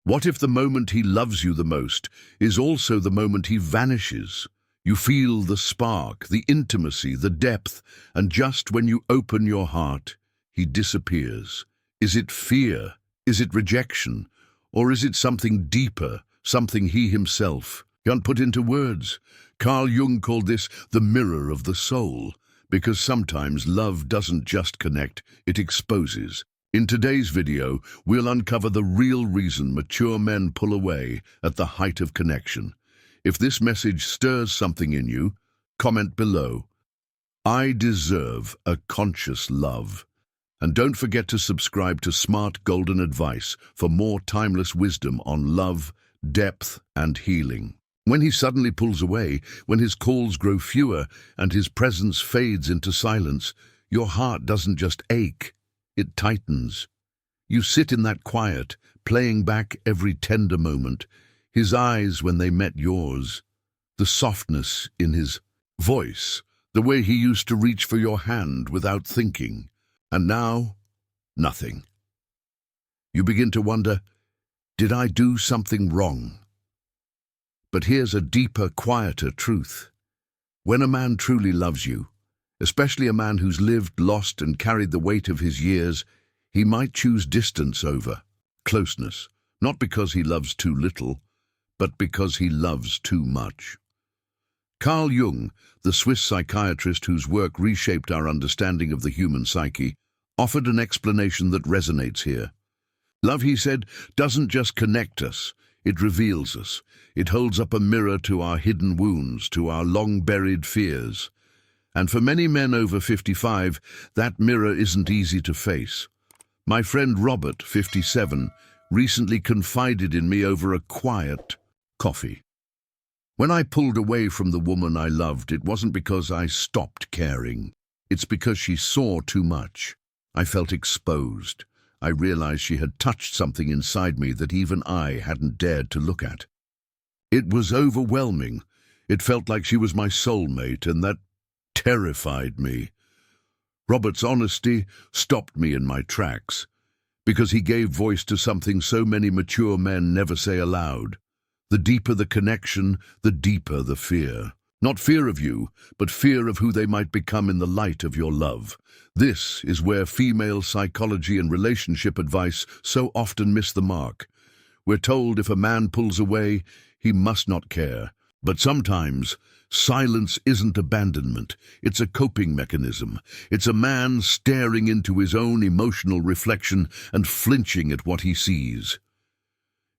What if the moment he loves you the most is also the moment he vanishes? You feel the spark, the intimacy, the depth, and just when you open your heart, he disappears. Is it fear? Is it rejection? Or is it something deeper, something he himself can't put into words? Carl Jung called this the mirror of the soul, because sometimes love doesn't just connect, it exposes. In today's video, we'll uncover the real reason mature men pull away at the height of connection. If this message stirs something in you, comment below. I deserve a conscious love. And don't forget to subscribe to Smart Golden Advice for more timeless wisdom on love, depth, and healing. When he suddenly pulls away, when his calls grow fewer and his presence fades into silence, your heart doesn't just ache, it tightens. You sit in that quiet, playing back every tender moment, his eyes when they met yours, the softness in his voice, the way he used to reach for your hand without thinking. And now, nothing. You begin to wonder, did I do something wrong? But here's a deeper, quieter truth. When a man truly loves you, especially a man who's lived, lost, and carried the weight of his years, he might choose distance over closeness, not because he loves too little, but because he loves too much. Carl Jung, the Swiss psychiatrist whose work reshaped our understanding of the human psyche, offered an explanation that resonates here. Love, he said, doesn't just connect us, it reveals us. It holds up a mirror to our hidden wounds, to our long-buried fears. And for many men over 55, that mirror isn't easy to face. My friend Robert, 57, recently confided in me over a quiet coffee. When I pulled away from the woman I loved, it wasn't because I stopped caring. It's because she saw too much. I felt exposed. I realized she had touched something inside me that even I hadn't dared to look at. It was overwhelming. It felt like she was my soulmate, and that terrified me. Robert's honesty stopped me in my tracks, because he gave voice to something so many mature men never say aloud. The deeper the connection, the deeper the fear. Not fear of you, but fear of who they might become in the light of your love. This is where female psychology and relationship advice so often miss the mark. We're told if a man pulls away, he must not care. But sometimes, silence isn't abandonment. It's a coping mechanism. It's a man staring into his own emotional reflection and flinching at what he sees.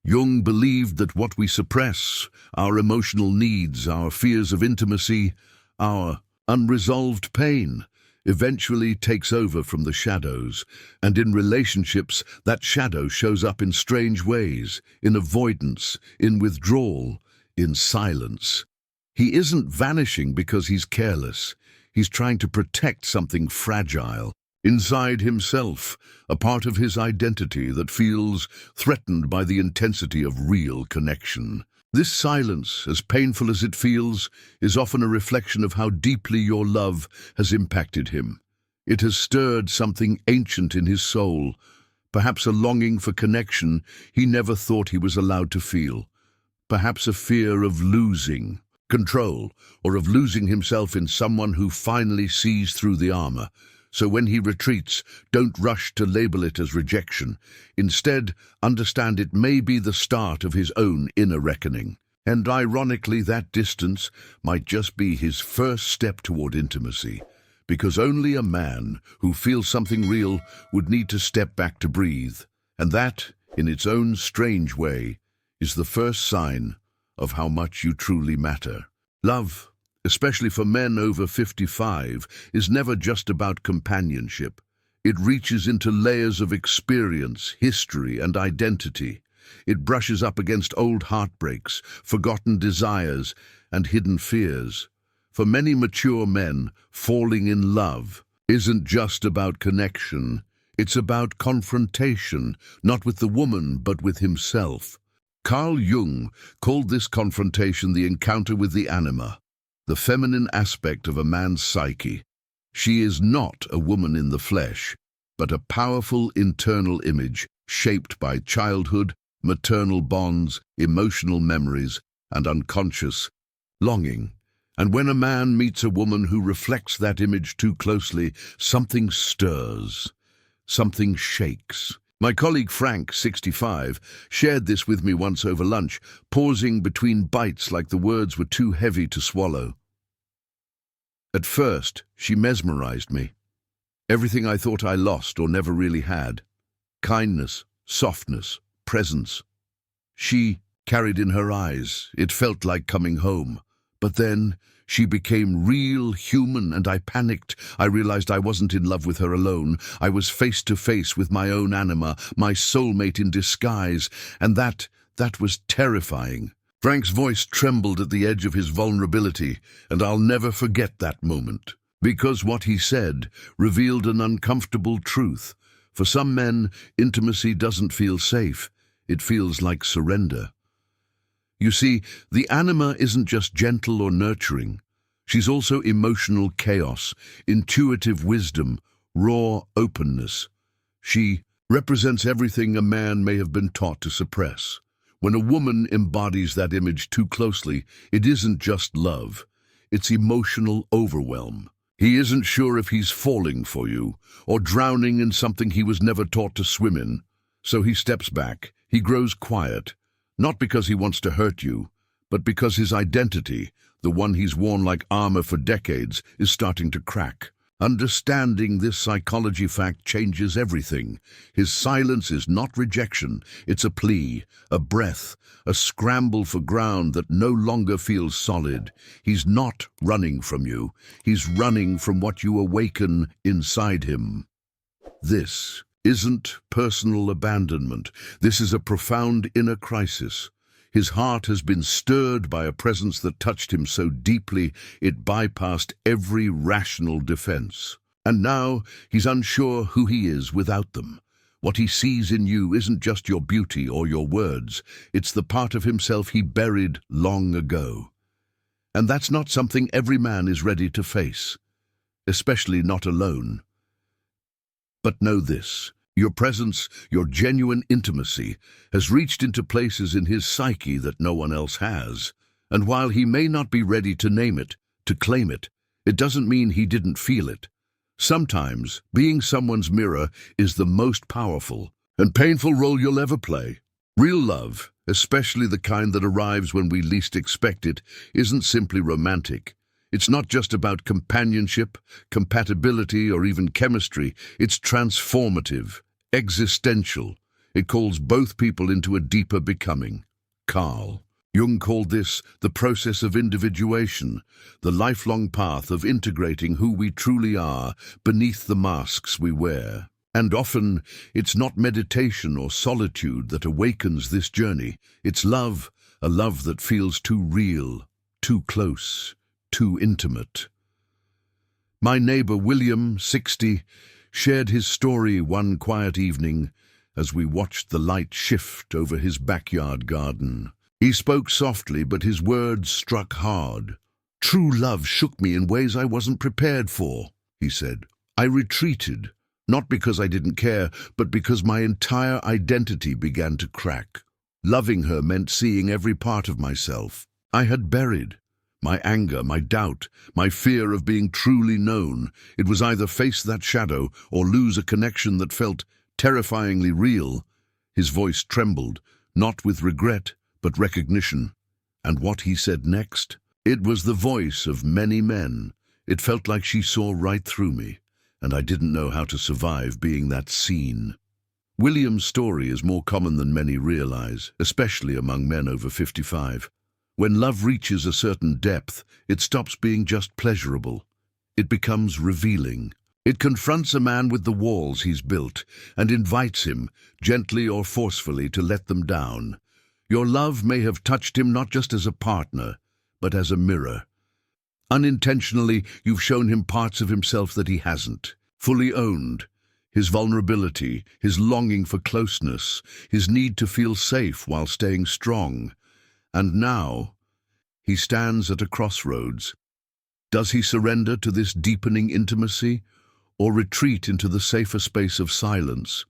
Jung believed that what we suppress, our emotional needs, our fears of intimacy, our unresolved pain, eventually takes over from the shadows. And in relationships, that shadow shows up in strange ways, in avoidance, in withdrawal, in silence. He isn't vanishing because he's careless. He's trying to protect something fragile inside himself, a part of his identity that feels threatened by the intensity of real connection. This silence, as painful as it feels, is often a reflection of how deeply your love has impacted him. It has stirred something ancient in his soul, perhaps a longing for connection he never thought he was allowed to feel, perhaps a fear of losing control, or of losing himself in someone who finally sees through the armor. So when he retreats, don't rush to label it as rejection. Instead, understand it may be the start of his own inner reckoning. And ironically, that distance might just be his first step toward intimacy, because only a man who feels something real would need to step back to breathe. And that, in its own strange way, is the first sign of how much you truly matter. Love, especially for men over 55, is never just about companionship. It reaches into layers of experience, history, and identity. It brushes up against old heartbreaks, forgotten desires, and hidden fears. For many mature men, falling in love isn't just about connection. It's about confrontation, not with the woman, but with himself. Carl Jung called this confrontation the encounter with the Anima, the feminine aspect of a man's psyche. She is not a woman in the flesh, but a powerful internal image shaped by childhood, maternal bonds, emotional memories, and unconscious longing. And when a man meets a woman who reflects that image too closely, something stirs, something shakes. My colleague Frank, 65, shared this with me once over lunch, pausing between bites like the words were too heavy to swallow. At first, she mesmerized me. Everything I thought I lost or never really had. Kindness, softness, presence. She carried in her eyes. It felt like coming home. But then she became real, human, and I panicked. I realized I wasn't in love with her alone. I was face to face with my own Anima, my soulmate in disguise, and that was terrifying. Frank's voice trembled at the edge of his vulnerability, and I'll never forget that moment. Because what he said revealed an uncomfortable truth. For some men, intimacy doesn't feel safe. It feels like surrender. You see, the Anima isn't just gentle or nurturing. She's also emotional chaos, intuitive wisdom, raw openness. She represents everything a man may have been taught to suppress. When a woman embodies that image too closely, it isn't just love. It's emotional overwhelm. He isn't sure if he's falling for you or drowning in something he was never taught to swim in. So he steps back. He grows quiet. Not because he wants to hurt you, but because his identity, the one he's worn like armor for decades, is starting to crack. Understanding this psychology fact changes everything. His silence is not rejection, it's a plea, a breath, a scramble for ground that no longer feels solid. He's not running from you, he's running from what you awaken inside him. This isn't personal abandonment. This is a profound inner crisis. His heart has been stirred by a presence that touched him so deeply it bypassed every rational defense. And now he's unsure who he is without them. What he sees in you isn't just your beauty or your words. It's the part of himself he buried long ago. And that's not something every man is ready to face, especially not alone. But know this. Your presence, your genuine intimacy, has reached into places in his psyche that no one else has. And while he may not be ready to name it, to claim it, it doesn't mean he didn't feel it. Sometimes, being someone's mirror is the most powerful and painful role you'll ever play. Real love, especially the kind that arrives when we least expect it, isn't simply romantic. It's not just about companionship, compatibility, or even chemistry. It's transformative. Existential. It calls both people into a deeper becoming. Carl Jung called this the process of individuation, the lifelong path of integrating who we truly are beneath the masks we wear. And often, it's not meditation or solitude that awakens this journey. It's love, a love that feels too real, too close, too intimate. My neighbor William, 60, shared his story one quiet evening as we watched the light shift over his backyard garden. He spoke softly, but his words struck hard. "True love shook me in ways I wasn't prepared for," he said. "I retreated, not because I didn't care, but because my entire identity began to crack. Loving her meant seeing every part of myself I had buried. My anger, my doubt, my fear of being truly known. It was either face that shadow or lose a connection that felt terrifyingly real." His voice trembled, not with regret, but recognition. And what he said next? It was the voice of many men. It felt like she saw right through me, and I didn't know how to survive being that seen. William's story is more common than many realize, especially among men over 55. When love reaches a certain depth, it stops being just pleasurable. It becomes revealing. It confronts a man with the walls he's built and invites him, gently or forcefully, to let them down. Your love may have touched him not just as a partner, but as a mirror. Unintentionally, you've shown him parts of himself that he hasn't fully owned. His vulnerability, his longing for closeness, his need to feel safe while staying strong. And now, he stands at a crossroads. Does he surrender to this deepening intimacy, or retreat into the safer space of silence?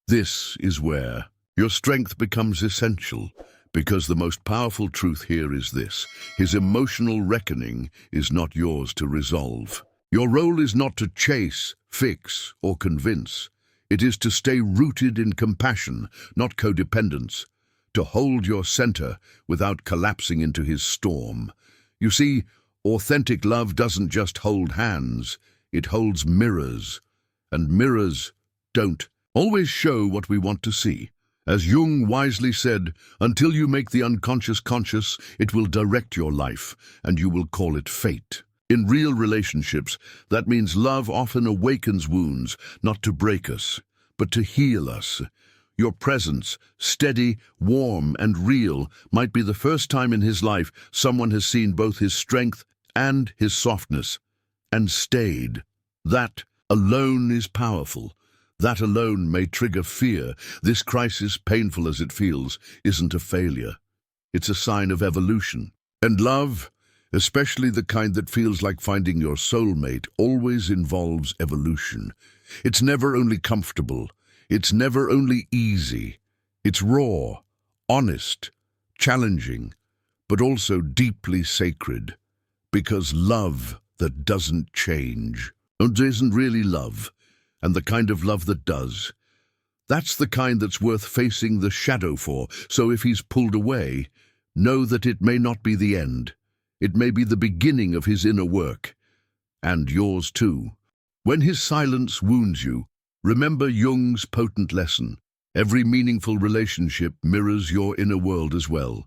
This is where Your strength becomes essential, because the most powerful truth here is this: his emotional reckoning is not yours to resolve. Your role is not to chase, fix, or convince. It is to stay rooted in compassion, not codependence, to hold your center without collapsing into his storm. You see, authentic love doesn't just hold hands, it holds mirrors. And mirrors don't always show what we want to see. As Jung wisely said, until you make the unconscious conscious, it will direct your life, and you will call it fate. In real relationships, that means love often awakens wounds, not to break us, but to heal us. Your presence, steady, warm, and real, might be the first time in his life someone has seen both his strength and his softness, and stayed. That alone is powerful. That alone may trigger fear. This crisis, painful as it feels, isn't a failure. It's a sign of evolution. And love, especially the kind that feels like finding your soulmate, always involves evolution. It's never only comfortable. It's never only easy. It's raw, honest, challenging, but also deeply sacred. Because love that doesn't change isn't really love. And the kind of love that does. That's the kind that's worth facing the shadow for. So if he's pulled away, know that it may not be the end. It may be the beginning of his inner work. And yours too. When his silence wounds you, remember Jung's potent lesson. Every meaningful relationship mirrors your inner world as well.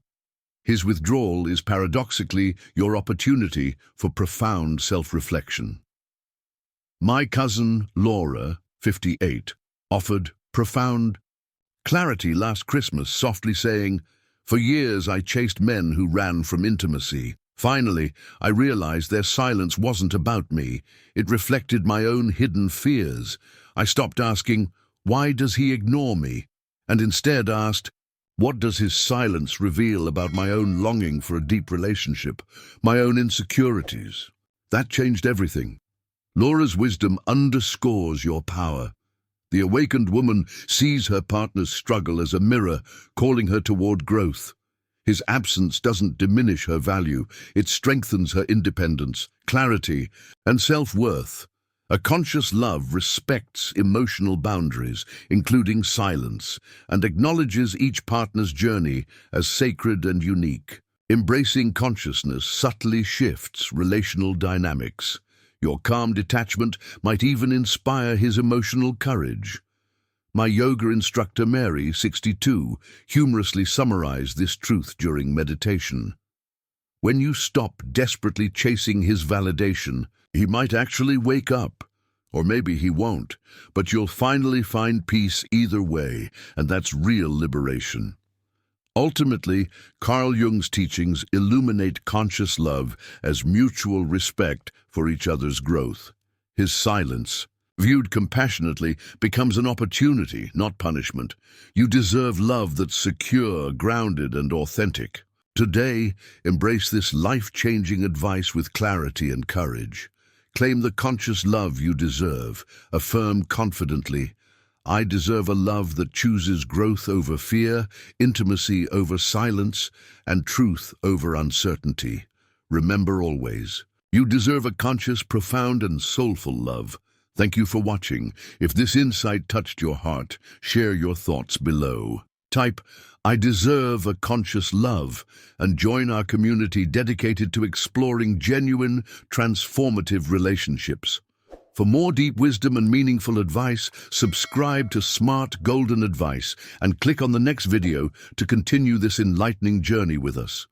His withdrawal is paradoxically your opportunity for profound self-reflection. My cousin, Laura, 58, offered profound clarity last Christmas, softly saying, "For years I chased men who ran from intimacy. Finally, I realized their silence wasn't about me. It reflected my own hidden fears. I stopped asking, 'Why does he ignore me?' and instead asked, 'What does his silence reveal about my own longing for a deep relationship, my own insecurities?' That changed everything." Laura's wisdom underscores your power. The awakened woman sees her partner's struggle as a mirror, calling her toward growth. His absence doesn't diminish her value, it strengthens her independence, clarity, and self-worth. A conscious love respects emotional boundaries, including silence, and acknowledges each partner's journey as sacred and unique. Embracing consciousness subtly shifts relational dynamics. Your calm detachment might even inspire his emotional courage. My yoga instructor Mary, 62, humorously summarized this truth during meditation. When you stop desperately chasing his validation, he might actually wake up. Or maybe he won't, but you'll finally find peace either way, and that's real liberation. Ultimately, Carl Jung's teachings illuminate conscious love as mutual respect for each other's growth. His silence, viewed compassionately, becomes an opportunity, not punishment. You deserve love that's secure, grounded, and authentic. Today, embrace this life-changing advice with clarity and courage. Claim the conscious love you deserve. Affirm confidently, "I deserve a love that chooses growth over fear, intimacy over silence, and truth over uncertainty." Remember always, you deserve a conscious, profound, and soulful love. Thank you for watching. If this insight touched your heart, share your thoughts below. Type, "I deserve a conscious love," and join our community dedicated to exploring genuine, transformative relationships. For more deep wisdom and meaningful advice, subscribe to Smart Golden Advice and click on the next video to continue this enlightening journey with us.